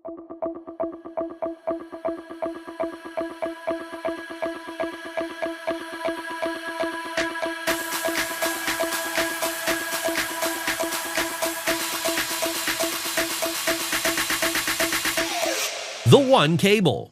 The One Cable.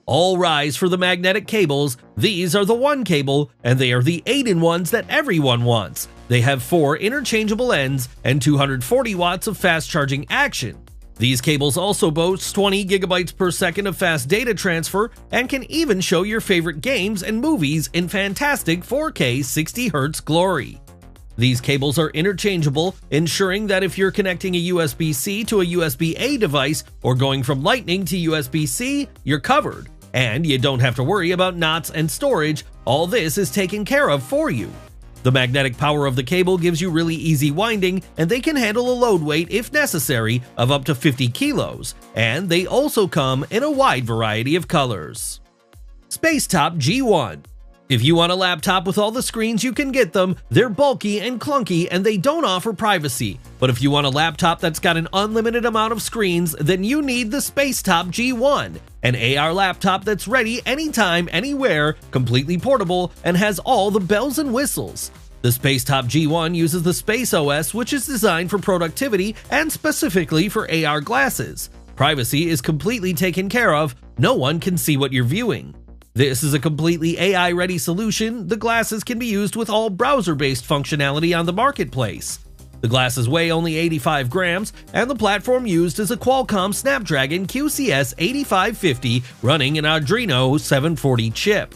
All rise for the magnetic cables. These are the One Cable, and they are the 8-in-1s that everyone wants. They have 4 interchangeable ends and 240 watts of fast charging action. These cables also boast 20 gigabytes per second of fast data transfer and can even show your favorite games and movies in fantastic 4K 60Hz glory. These cables are interchangeable, ensuring that if you're connecting a USB-C to a USB-A device or going from Lightning to USB-C, you're covered, and you don't have to worry about knots and storage. All this is taken care of for you. The magnetic power of the cable gives you really easy winding, and they can handle a load weight, if necessary, of up to 50 kilos, and they also come in a wide variety of colors. Spacetop G1. If you want a laptop with all the screens you can get them, they're bulky and clunky and they don't offer privacy. But if you want a laptop that's got an unlimited amount of screens, then you need the Spacetop G1, an AR laptop that's ready anytime, anywhere, completely portable, and has all the bells and whistles. The Spacetop G1 uses the Space OS, which is designed for productivity and specifically for AR glasses. Privacy is completely taken care of, no one can see what you're viewing. This is a completely AI-ready solution. The glasses can be used with all browser-based functionality on the marketplace. The glasses weigh only 85 grams, and the platform used is a Qualcomm Snapdragon QCS 8550 running an Adreno 740 chip.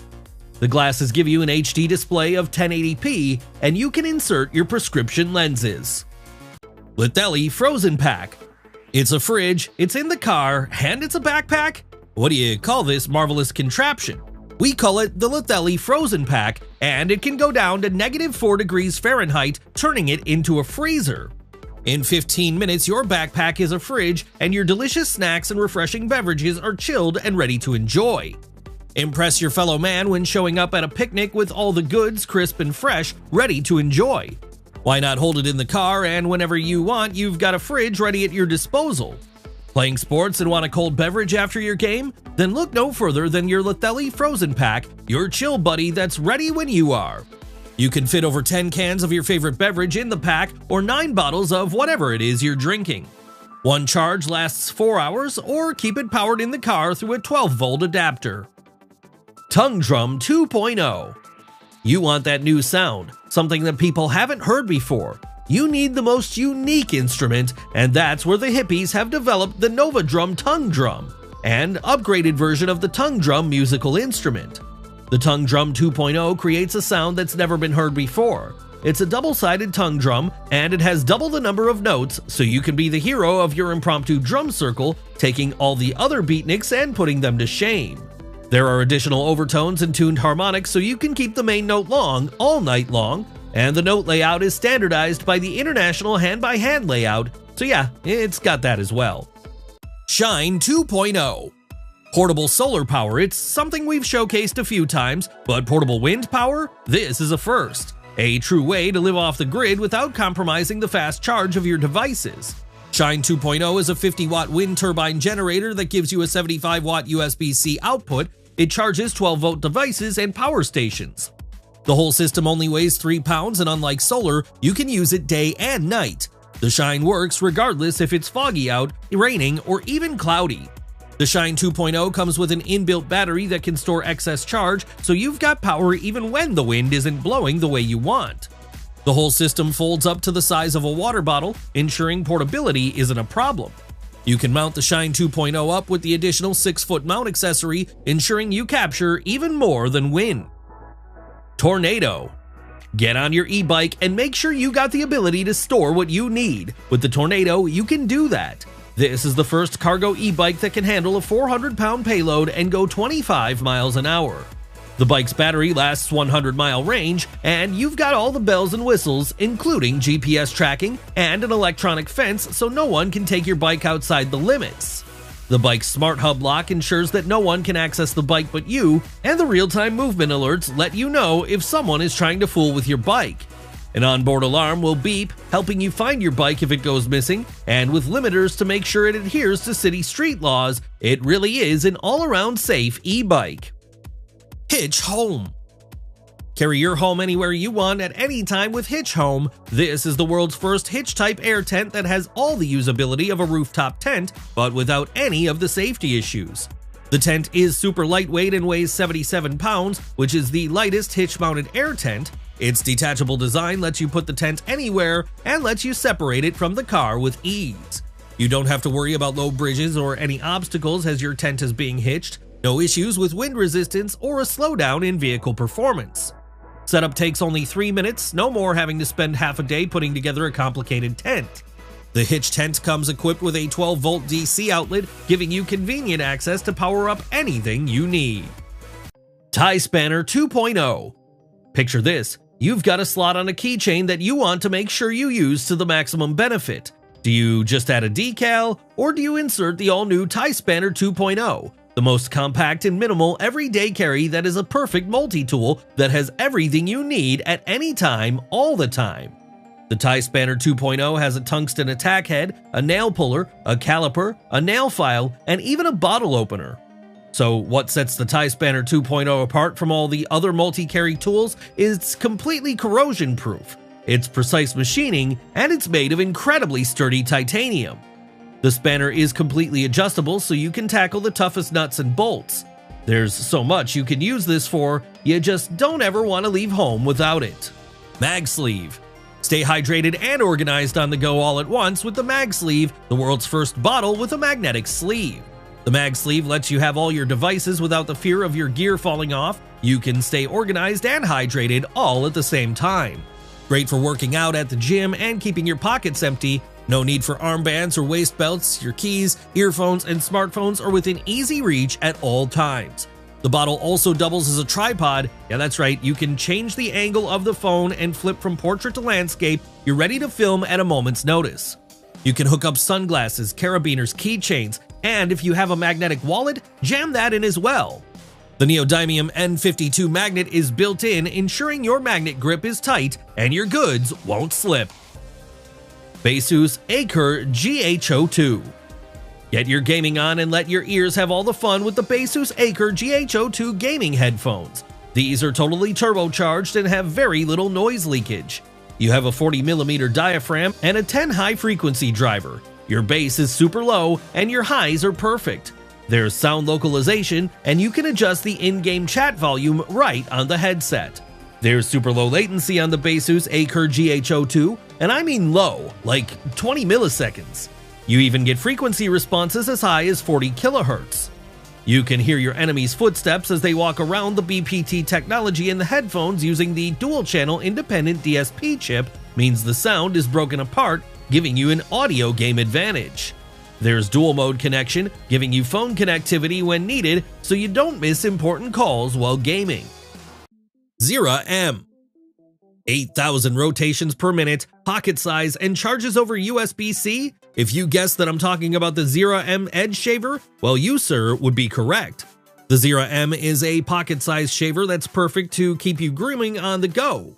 The glasses give you an HD display of 1080p, and you can insert your prescription lenses. Littelli Frozen Pack. It's a fridge, it's in the car, and it's a backpack? What do you call this marvelous contraption? We call it the Littelli Frozen Pack, and it can go down to -4 degrees Fahrenheit, turning it into a freezer. In 15 minutes, your backpack is a fridge, and your delicious snacks and refreshing beverages are chilled and ready to enjoy. Impress your fellow man when showing up at a picnic with all the goods crisp and fresh, ready to enjoy. Why not hold it in the car, and whenever you want, you've got a fridge ready at your disposal. Playing sports and want a cold beverage after your game? Then look no further than your Littelli Frozen Pack, your chill buddy that's ready when you are. You can fit over 10 cans of your favorite beverage in the pack or 9 bottles of whatever it is you're drinking. One charge lasts 4 hours, or keep it powered in the car through a 12-volt adapter. Tongue Drum 2.0. You want that new sound, something that people haven't heard before. You need the most unique instrument, and that's where the hippies have developed the Nova Drum Tongue Drum, an upgraded version of the Tongue Drum musical instrument. The Tongue Drum 2.0 creates a sound that's never been heard before. It's a double-sided tongue drum, and it has double the number of notes, so you can be the hero of your impromptu drum circle, taking all the other beatniks and putting them to shame. There are additional overtones and tuned harmonics, so you can keep the main note long all night long, and the note layout is standardized by the International Hand-by-Hand layout, so yeah, it's got that as well. Shine 2.0. Portable solar power, it's something we've showcased a few times, but portable wind power? This is a first. A true way to live off the grid without compromising the fast charge of your devices. Shine 2.0 is a 50-watt wind turbine generator that gives you a 75-watt USB-C output. It charges 12-volt devices and power stations. The whole system only weighs 3 pounds, and unlike solar, you can use it day and night. The Shine works regardless if it's foggy out, raining, or even cloudy. The Shine 2.0 comes with an inbuilt battery that can store excess charge, so you've got power even when the wind isn't blowing the way you want. The whole system folds up to the size of a water bottle, ensuring portability isn't a problem. You can mount the Shine 2.0 up with the additional 6-foot mount accessory, ensuring you capture even more than wind. Tornado. Get on your e-bike and make sure you got the ability to store what you need. With the Tornado, you can do that. This is the first cargo e-bike that can handle a 400-pound payload and go 25 miles an hour. The bike's battery lasts 100-mile range, and you've got all the bells and whistles, including GPS tracking and an electronic fence, so no one can take your bike outside the limits. The bike's Smart Hub lock ensures that no one can access the bike but you, and the real-time movement alerts let you know if someone is trying to fool with your bike. An onboard alarm will beep, helping you find your bike if it goes missing, and with limiters to make sure it adheres to city street laws, it really is an all-around safe e-bike. Hitch Home. Carry your home anywhere you want at any time with Hitch Home. This is the world's first hitch-type air tent that has all the usability of a rooftop tent, but without any of the safety issues. The tent is super lightweight and weighs 77 pounds, which is the lightest hitch-mounted air tent. Its detachable design lets you put the tent anywhere and lets you separate it from the car with ease. You don't have to worry about low bridges or any obstacles as your tent is being hitched, no issues with wind resistance or a slowdown in vehicle performance. Setup takes only 3 minutes, no more having to spend half a day putting together a complicated tent. The Hitch tent comes equipped with a 12-volt DC outlet, giving you convenient access to power up anything you need. Tie Spanner 2.0. Picture this. You've got a slot on a keychain that you want to make sure you use to the maximum benefit. Do you just add a decal, or do you insert the all-new Tie Spanner 2.0, the most compact and minimal everyday carry that is a perfect multi-tool that has everything you need at any time, all the time? The Tie Spanner 2.0 has a tungsten attack head, a nail puller, a caliper, a nail file, and even a bottle opener. So what sets the Tie Spanner 2.0 apart from all the other multi-carry tools is it's completely corrosion-proof, it's precise machining, and it's made of incredibly sturdy titanium. The spanner is completely adjustable so you can tackle the toughest nuts and bolts. There's so much you can use this for, you just don't ever want to leave home without it. Mag Sleeve. Stay hydrated and organized on the go all at once with the Mag Sleeve, the world's first bottle with a magnetic sleeve. The Mag Sleeve lets you have all your devices without the fear of your gear falling off. You can stay organized and hydrated all at the same time. Great for working out at the gym and keeping your pockets empty. No need for armbands or waist belts. Your keys, earphones, and smartphones are within easy reach at all times. The bottle also doubles as a tripod. Yeah, that's right, you can change the angle of the phone and flip from portrait to landscape. You're ready to film at a moment's notice. You can hook up sunglasses, carabiners, keychains, and if you have a magnetic wallet, jam that in as well. The Neodymium N52 magnet is built in, ensuring your magnet grip is tight and your goods won't slip. Baseus Acer GH02. Get your gaming on and let your ears have all the fun with the Baseus Acer GH02 gaming headphones. These are totally turbocharged and have very little noise leakage. You have a 40mm diaphragm and a 10 high frequency driver. Your bass is super low and your highs are perfect. There's sound localization and you can adjust the in-game chat volume right on the headset. There's super low latency on the Baseus Acer GH02, and I mean low, like 20 milliseconds. You even get frequency responses as high as 40 kilohertz. You can hear your enemy's footsteps as they walk around the BPT technology in the headphones using the dual-channel independent DSP chip, means the sound is broken apart, giving you an audio game advantage. There's dual mode connection, giving you phone connectivity when needed so you don't miss important calls while gaming. Zera M. 8,000 rotations per minute, pocket size, and charges over USB-C? If you guessed that I'm talking about the Zera M Edge Shaver, well, you, sir, would be correct. The Zera M is a pocket-sized shaver that's perfect to keep you grooming on the go.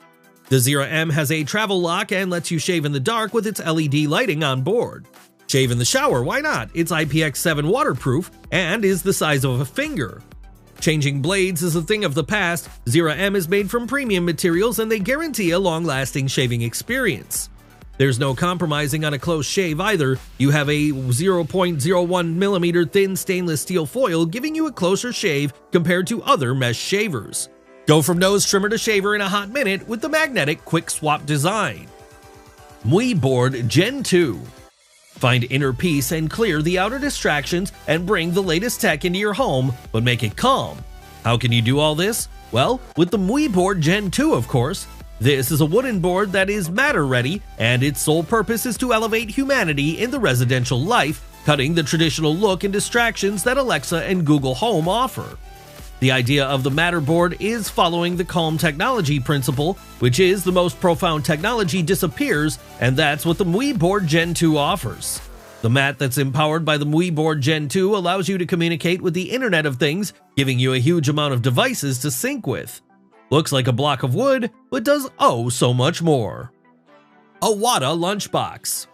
The Zera M has a travel lock and lets you shave in the dark with its LED lighting on board. Shave in the shower, why not? It's IPX7 waterproof and is the size of a finger. Changing blades is a thing of the past. Zera M is made from premium materials and they guarantee a long-lasting shaving experience. There's no compromising on a close shave either. You have a 0.01mm thin stainless steel foil giving you a closer shave compared to other mesh shavers. Go from nose trimmer to shaver in a hot minute with the magnetic quick swap design. MWI Board Gen 2. Find inner peace and clear the outer distractions and bring the latest tech into your home, but make it calm. How can you do all this? Well, with the MWI Board Gen 2, of course. This is a wooden board that is Matter ready, and its sole purpose is to elevate humanity in the residential life, cutting the traditional look and distractions that Alexa and Google Home offer. The idea of the Matter board is following the Calm technology principle, which is the most profound technology disappears, and that's what the MWI Board Gen 2 offers. The mat that's empowered by the MWI Board Gen 2 allows you to communicate with the Internet of Things, giving you a huge amount of devices to sync with. Looks like a block of wood, but does oh so much more. Iwata Lunchbox.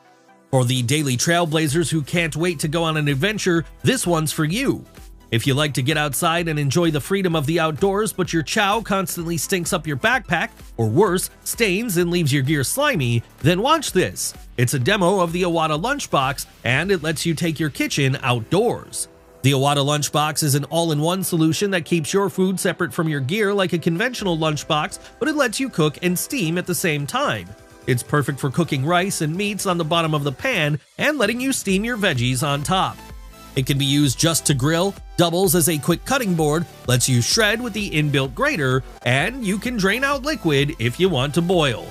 For the daily trailblazers who can't wait to go on an adventure, this one's for you. If you like to get outside and enjoy the freedom of the outdoors, but your chow constantly stinks up your backpack, or worse, stains and leaves your gear slimy, then watch this. It's a demo of the Iwata Lunchbox, and it lets you take your kitchen outdoors. The Iwata Lunchbox is an all-in-one solution that keeps your food separate from your gear like a conventional lunchbox, but it lets you cook and steam at the same time. It's perfect for cooking rice and meats on the bottom of the pan and letting you steam your veggies on top. It can be used just to grill, doubles as a quick cutting board, lets you shred with the inbuilt grater, and you can drain out liquid if you want to boil.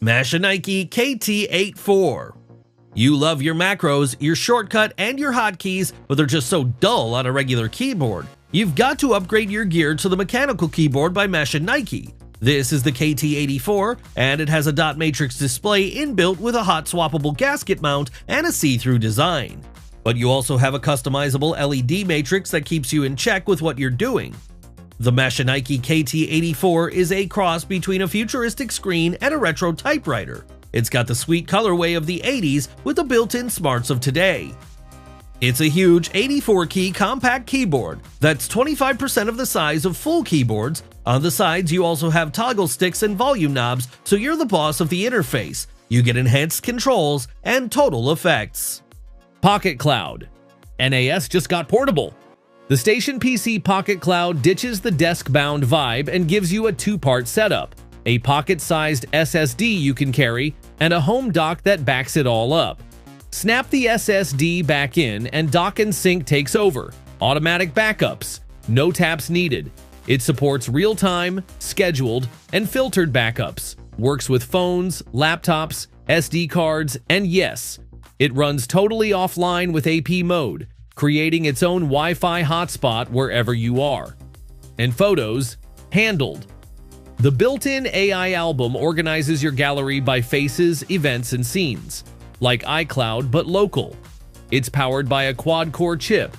Mashinike KT84. You love your macros, your shortcut, and your hotkeys, but they're just so dull on a regular keyboard. You've got to upgrade your gear to the mechanical keyboard by Mashinike. This is the KT84, and it has a dot matrix display inbuilt with a hot swappable gasket mount and a see-through design. But you also have a customizable LED matrix that keeps you in check with what you're doing. The Mashinike KT84 is a cross between a futuristic screen and a retro typewriter. It's got the sweet colorway of the 80s with the built-in smarts of today. It's a huge 84-key compact keyboard that's 25% of the size of full keyboards. On the sides, you also have toggle sticks and volume knobs, so you're the boss of the interface. You get enhanced controls and total effects. Pocket Cloud. NAS just got portable. The Station PC Pocket Cloud ditches the desk-bound vibe and gives you a two-part setup, a pocket-sized SSD you can carry, and a home dock that backs it all up. Snap the SSD back in and Dock and Sync takes over. Automatic backups. No taps needed. It supports real-time, scheduled, and filtered backups. Works with phones, laptops, SD cards, and yes, it runs totally offline with AP mode, creating its own Wi-Fi hotspot wherever you are. And photos, handled. The built-in AI album organizes your gallery by faces, events, and scenes, like iCloud but local. It's powered by a quad-core chip,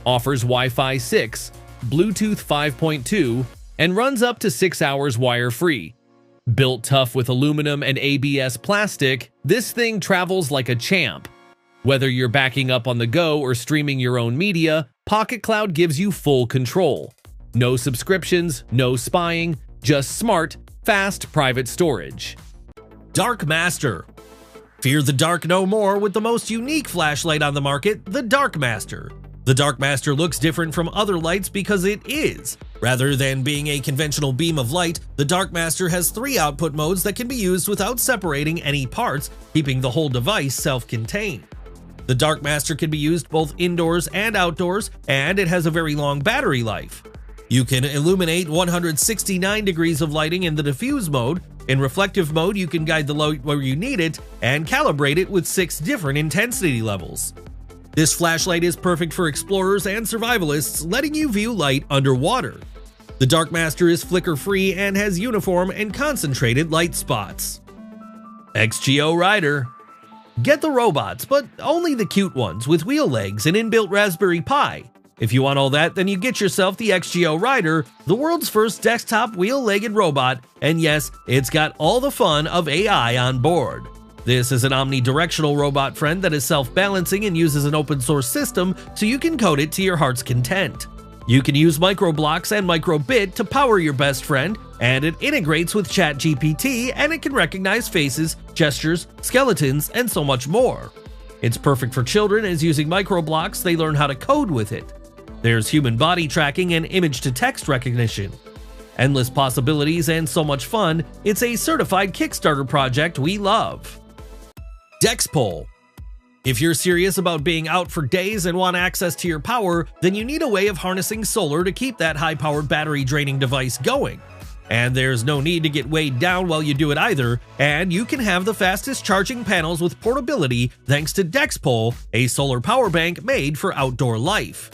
offers Wi-Fi 6, Bluetooth 5.2, and runs up to 6 hours wire-free. Built tough with aluminum and ABS plastic, this thing travels like a champ. Whether you're backing up on the go or streaming your own media, Pocket Cloud gives you full control. No subscriptions, no spying, just smart, fast private storage. Dark Master. Fear the dark no more with the most unique flashlight on the market, the Dark Master. The Dark Master looks different from other lights because it is. Rather than being a conventional beam of light, the Dark Master has 3 output modes that can be used without separating any parts, keeping the whole device self-contained. The Dark Master can be used both indoors and outdoors, and it has a very long battery life. You can illuminate 169 degrees of lighting in the diffuse mode. In reflective mode, you can guide the light where you need it and calibrate it with 6 different intensity levels. This flashlight is perfect for explorers and survivalists, letting you view light underwater. The Dark Master is flicker-free and has uniform and concentrated light spots. XGO Rider. Get the robots, but only the cute ones with wheel legs and inbuilt Raspberry Pi. If you want all that, then you get yourself the XGO Rider, the world's first desktop wheel-legged robot, and yes, it's got all the fun of AI on board. This is an omnidirectional robot friend that is self-balancing and uses an open-source system so you can code it to your heart's content. You can use microblocks and microbit to power your best friend, and it integrates with ChatGPT, and it can recognize faces, gestures, skeletons, and so much more. It's perfect for children, as using microblocks they learn how to code with it. There's human body tracking and image-to-text recognition. Endless possibilities and so much fun, it's a certified Kickstarter project we love. Dexpol. If you're serious about being out for days and want access to your power, then you need a way of harnessing solar to keep that high-powered battery-draining device going. And there's no need to get weighed down while you do it either, and you can have the fastest charging panels with portability thanks to Dexpol, a solar power bank made for outdoor life.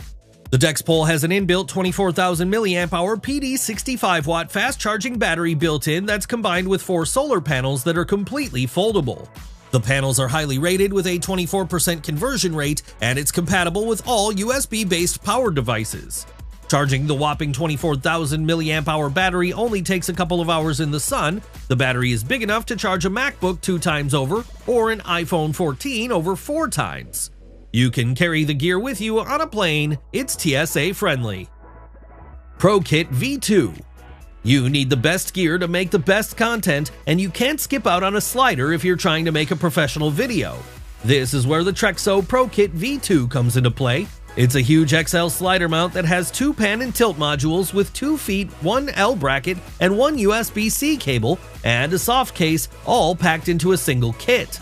The Dexpol has an inbuilt 24,000 mAh PD 65-watt fast-charging battery built in that's combined with 4 solar panels that are completely foldable. The panels are highly rated with a 24% conversion rate, and it's compatible with all USB-based power devices. Charging the whopping 24,000 mAh battery only takes a couple of hours in the sun. The battery is big enough to charge a MacBook 2 times over or an iPhone 14 over 4 times. You can carry the gear with you on a plane. It's TSA friendly. ProKit V2. You need the best gear to make the best content, and you can't skip out on a slider if you're trying to make a professional video. This is where the Trexo ProKit V2 comes into play. It's a huge XL slider mount that has 2 pan and tilt modules with 2 feet, 1 L bracket, and 1 USB-C cable, and a soft case, all packed into a single kit.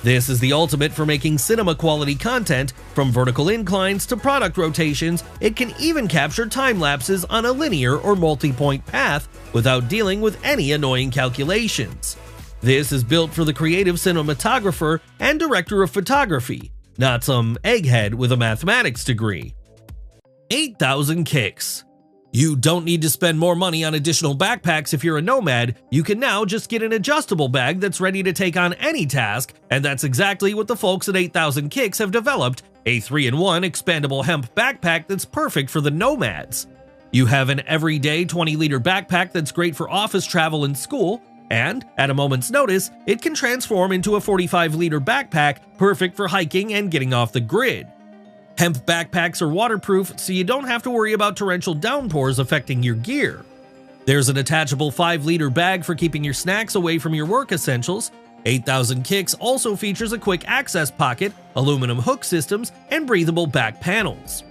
This is the ultimate for making cinema-quality content. From vertical inclines to product rotations, it can even capture time lapses on a linear or multi-point path without dealing with any annoying calculations. This is built for the creative cinematographer and director of photography, not some egghead with a mathematics degree. 8,000 kicks. You don't need to spend more money on additional backpacks if you're a nomad. You can now just get an adjustable bag that's ready to take on any task, and that's exactly what the folks at 8,000 Kicks have developed, a 3-in-1 expandable hemp backpack that's perfect for the nomads. You have an everyday 20-liter backpack that's great for office travel and school, and at a moment's notice, it can transform into a 45-liter backpack perfect for hiking and getting off the grid. Hemp backpacks are waterproof, so you don't have to worry about torrential downpours affecting your gear. There's an attachable 5-liter bag for keeping your snacks away from your work essentials. 8,000 Kicks also features a quick access pocket, aluminum hook systems, and breathable back panels.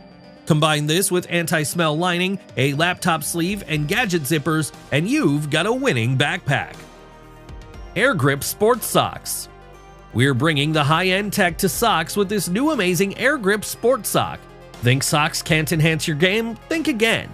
Combine this with anti-smell lining, a laptop sleeve, and gadget zippers, and you've got a winning backpack. Air Grip Sports Socks. We're bringing the high-end tech to socks with this new amazing Air Grip Sports Sock. Think socks can't enhance your game? Think again.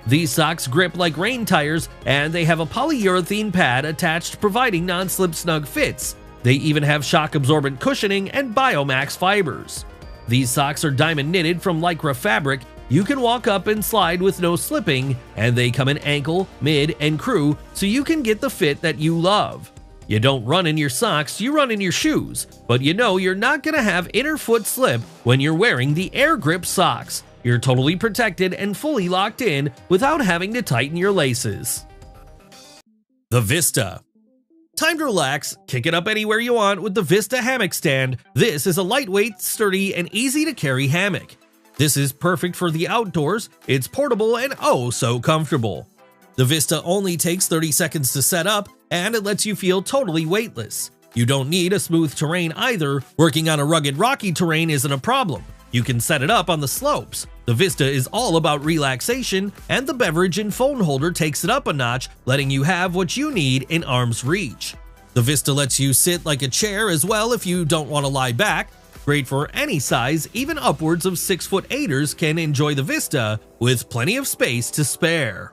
These socks grip like rain tires, and they have a polyurethane pad attached providing non-slip snug fits. They even have shock-absorbent cushioning and Biomax fibers. These socks are diamond knitted from Lycra fabric. You can walk up and slide with no slipping, and they come in ankle, mid, and crew, so you can get the fit that you love. You don't run in your socks, you run in your shoes, but you know you're not going to have inner foot slip when you're wearing the Air Grip socks. You're totally protected and fully locked in without having to tighten your laces. The Vista. Time to relax, kick it up anywhere you want with the Vista hammock stand. This is a lightweight, sturdy, and easy to carry hammock. This is perfect for the outdoors. It's portable and oh so comfortable. The Vista only takes 30 seconds to set up, and it lets you feel totally weightless. You don't need a smooth terrain either. Working on a rugged, rocky terrain isn't a problem. You can set it up on the slopes. The Vista is all about relaxation, and the beverage and phone holder takes it up a notch, letting you have what you need in arm's reach. The Vista lets you sit like a chair as well if you don't want to lie back. Great for any size, even upwards of 6'8"ers can enjoy the Vista with plenty of space to spare.